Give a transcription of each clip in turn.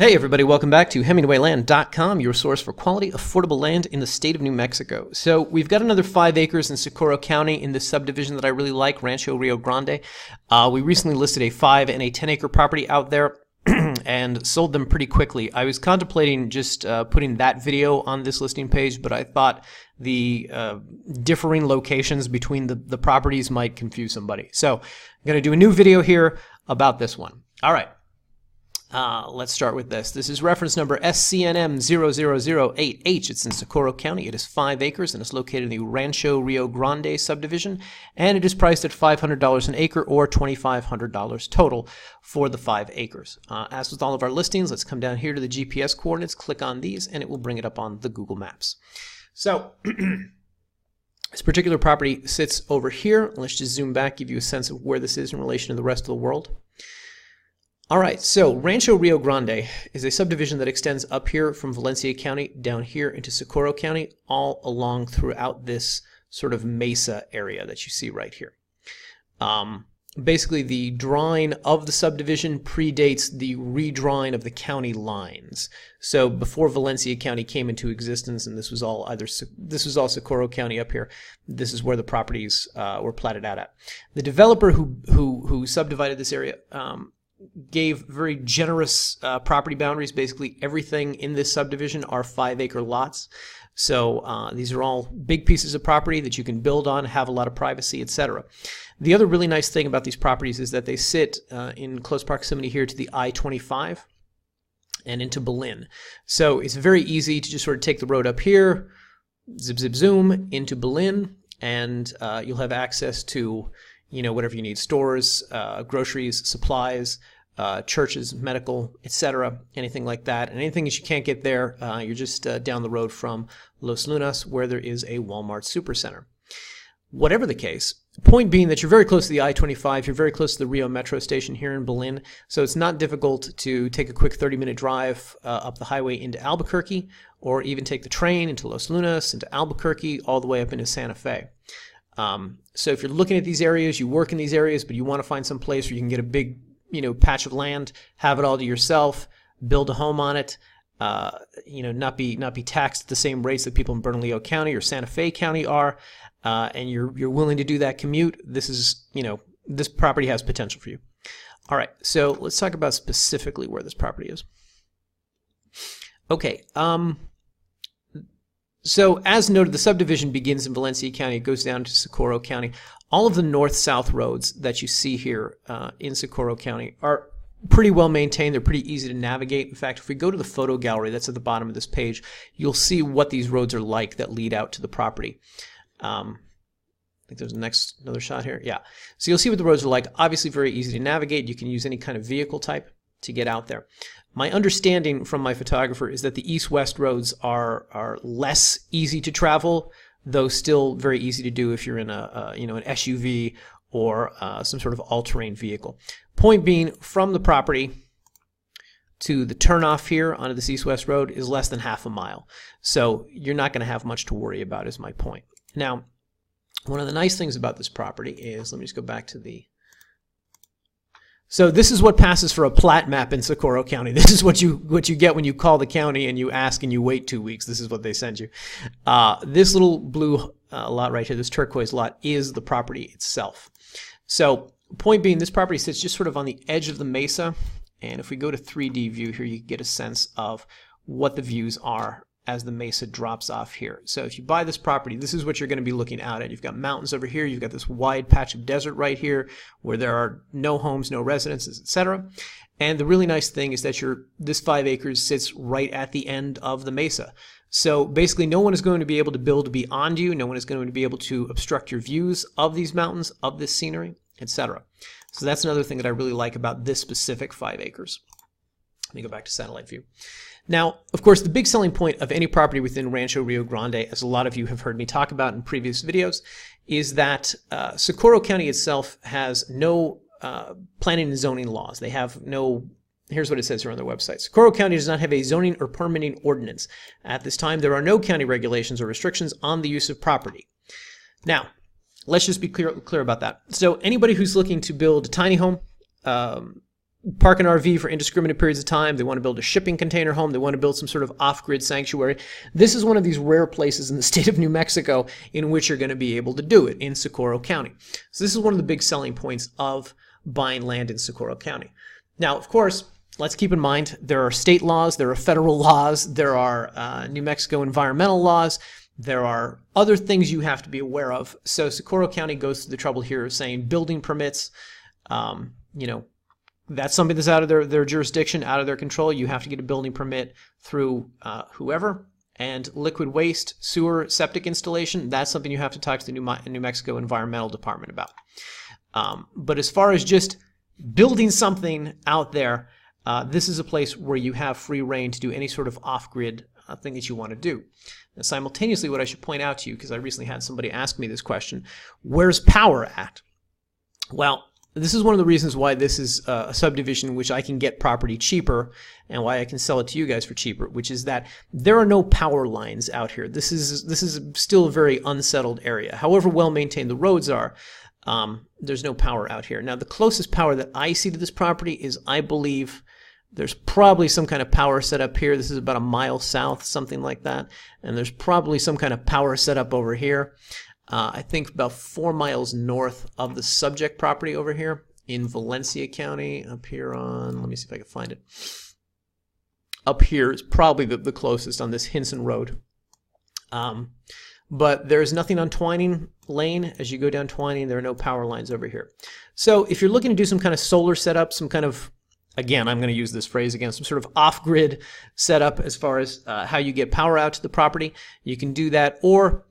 Hey everybody, welcome back to HemingwayLand.com, your source for quality, affordable land in the state of New Mexico. So we've got another 5 acres in Socorro County in this subdivision that I really like, Rancho Rio Grande. We recently listed a 5 and a 10 acre property out there and sold them pretty quickly. I was contemplating just putting that video on this listing page, but I thought the differing locations between the properties might confuse somebody. So I'm going to do a new video here about this one. All right. Let's start with this. This is reference number SCNM0008H. It's in Socorro County. It is 5 acres and it's located in the Rancho Rio Grande subdivision, and it is priced at $500 an acre or $2,500 total for the 5 acres. As with all of our listings, let's come down here to the GPS coordinates, click on these, and it will bring it up on the Google Maps. So this particular property sits over here. Let's just zoom back, give you a sense of where this is in relation to the rest of the world. All right, so Rancho Rio Grande is a subdivision that extends up here from Valencia County down here into Socorro County, all along throughout this sort of mesa area that you see right here. Basically, the drawing of the subdivision predates the redrawing of the county lines. So before Valencia County came into existence, and this was all Socorro County up here, this is where the properties were platted out at. The developer who subdivided this area gave very generous property boundaries. Basically everything in this subdivision are 5 acre lots. So these are all big pieces of property that you can build on, have a lot of privacy, etc. The other really nice thing about these properties is that they sit in close proximity here to the I-25 and into Belen. So it's very easy to just sort of take the road up here, zip, zip, zoom into Belen, and you'll have access to, you know, whatever you need: stores, groceries, supplies, churches, medical, etc., anything like that. And anything that you can't get there, you're just down the road from Los Lunas, where there is a Walmart supercenter. Whatever the case, point being that you're very close to the I-25, you're very close to the Rio Metro station here in Belen, so it's not difficult to take a quick 30-minute drive up the highway into Albuquerque, or even take the train into Los Lunas, into Albuquerque, all the way up into Santa Fe. So if you're looking at these areas, you work in these areas, but you want to find some place where you can get a big, patch of land, have it all to yourself, build a home on it, not be taxed at the same rates that people in Bernalillo County or Santa Fe County are, and you're willing to do that commute, this is, this property has potential for you. All right, so let's talk about specifically where this property is. Okay, so as noted, the subdivision begins in Valencia County, it goes down to Socorro County. All of the north-south roads that you see here in Socorro County are pretty well maintained. They're pretty easy to navigate. In fact, if we go to the photo gallery that's at the bottom of this page, you'll see what these roads are like that lead out to the property. I think there's another shot here. Yeah. So you'll see what the roads are like. Obviously very easy to navigate. You can use any kind of vehicle type to get out there. My understanding from my photographer is that the east-west roads are less easy to travel, though still very easy to do if you're in an SUV or some sort of all-terrain vehicle. Point being, from the property to the turnoff here onto this east-west road is less than half a mile. So you're not going to have much to worry about, is my point. Now, one of the nice things about this property is, let me just go back to the... So this is what passes for a plat map in Socorro County. This is what you get when you call the county and you ask and you wait 2 weeks. This is what they send you. This little blue lot right here, this turquoise lot, is the property itself. So point being, this property sits just sort of on the edge of the mesa. And if we go to 3D view here, you can get a sense of what the views are as the mesa drops off here. So if you buy this property, this is what you're going to be looking out at. You've got mountains over here, you've got this wide patch of desert right here where there are no homes, no residences, etc. And the really nice thing is that this 5 acres sits right at the end of the mesa. So basically no one is going to be able to build beyond you, no one is going to be able to obstruct your views of these mountains, of this scenery, etc. So that's another thing that I really like about this specific 5 acres. Let me go back to satellite view. Now, of course, the big selling point of any property within Rancho Rio Grande, as a lot of you have heard me talk about in previous videos, is that Socorro County itself has no planning and zoning laws. They have no, here's what it says here on their website. Socorro County does not have a zoning or permitting ordinance. At this time, there are no county regulations or restrictions on the use of property. Now, let's just be clear about that. So anybody who's looking to build a tiny home, park an RV for indiscriminate periods of time. They want to build a shipping container home. They want to build some sort of off-grid sanctuary. This is one of these rare places in the state of New Mexico in which you're going to be able to do it, in Socorro County. So this is one of the big selling points of buying land in Socorro County. Now, of course, let's keep in mind there are state laws, there are federal laws, there are New Mexico environmental laws, there are other things you have to be aware of. So Socorro County goes through the trouble here of saying building permits, you know, that's something that's out of their jurisdiction, out of their control. You have to get a building permit through whoever. And liquid waste, sewer, septic installation, that's something you have to talk to the New Mexico Environmental Department about. But as far as just building something out there, this is a place where you have free reign to do any sort of off-grid thing that you want to do. Now, simultaneously, what I should point out to you, because I recently had somebody ask me this question, where's power at? Well, this is one of the reasons why this is a subdivision in which I can get property cheaper and why I can sell it to you guys for cheaper, which is that there are no power lines out here. This is still a very unsettled area. However well maintained the roads are, there's no power out here. Now, the closest power that I see to this property is, I believe, there's probably some kind of power set up here. This is about a mile south, something like that. And there's probably some kind of power set up over here. I think about 4 miles north of the subject property over here in Valencia County, up here on, let me see if I can find it. Up here is probably the closest on this Hinson Road. But there's nothing on Twining Lane. As you go down Twining, there are no power lines over here. So if you're looking to do some kind of solar setup, some kind of, again, I'm going to use this phrase again, some sort of off-grid setup as far as how you get power out to the property, you can do that. Or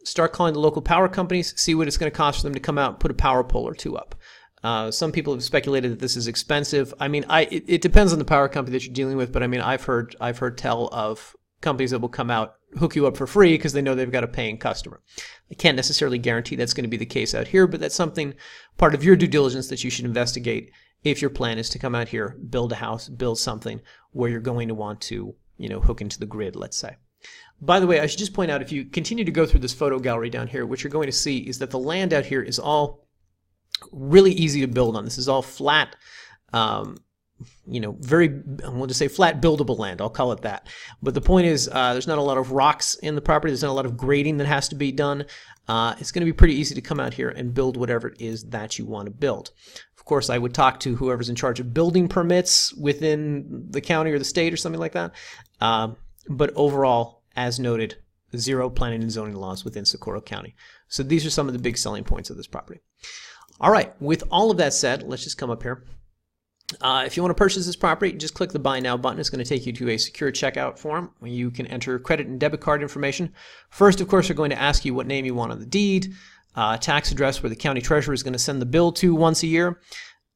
start calling the local power companies, see what it's going to cost for them to come out and put a power pole or two up. Some people have speculated that this is expensive. I mean, it depends on the power company that you're dealing with, but I mean, I've heard tell of companies that will come out, hook you up for free because they know they've got a paying customer. I can't necessarily guarantee that's going to be the case out here, but that's something, part of your due diligence, that you should investigate if your plan is to come out here, build a house, build something where you're going to want to, you know, hook into the grid, let's say. By the way, I should just point out, if you continue to go through this photo gallery down here, what you're going to see is that the land out here is all really easy to build on. This is all flat, you know, we'll just say flat buildable land. I'll call it that. But the point is, there's not a lot of rocks in the property. There's not a lot of grading that has to be done. It's going to be pretty easy to come out here and build whatever it is that you want to build. Of course, I would talk to whoever's in charge of building permits within the county or the state or something like that. But overall, as noted, 0 planning and zoning laws within Socorro County. So these are some of the big selling points of this property. All right, with all of that said, let's just come up here. If you want to purchase this property, just click the Buy Now button. It's going to take you to a secure checkout form where you can enter credit and debit card information. First, of course, they're going to ask you what name you want on the deed, tax address where the county treasurer is going to send the bill to once a year.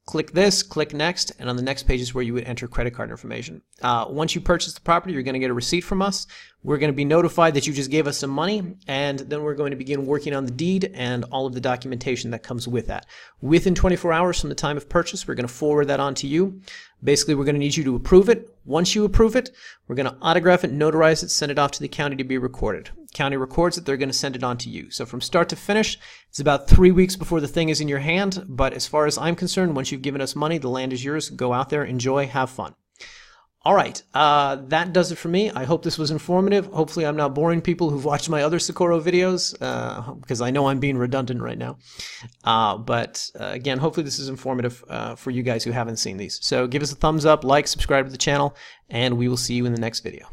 Click this, click next, and on the next page is where you would enter credit card information. Once you purchase the property, you're going to get a receipt from us. We're going to be notified that you just gave us some money, and then we're going to begin working on the deed and all of the documentation that comes with that. Within 24 hours from the time of purchase, we're going to forward that on to you. Basically, we're going to need you to approve it. Once you approve it, we're going to autograph it, notarize it, send it off to the county to be recorded. County records it, they're going to send it on to you. So from start to finish, it's about 3 weeks before the thing is in your hand. But as far as I'm concerned, once you've given us money, the land is yours. Go out there, enjoy, have fun. All right, that does it for me. I hope this was informative. Hopefully I'm not boring people who've watched my other Socorro videos, because I know I'm being redundant right now. But again, hopefully this is informative for you guys who haven't seen these. So give us a thumbs up, like, subscribe to the channel, and we will see you in the next video.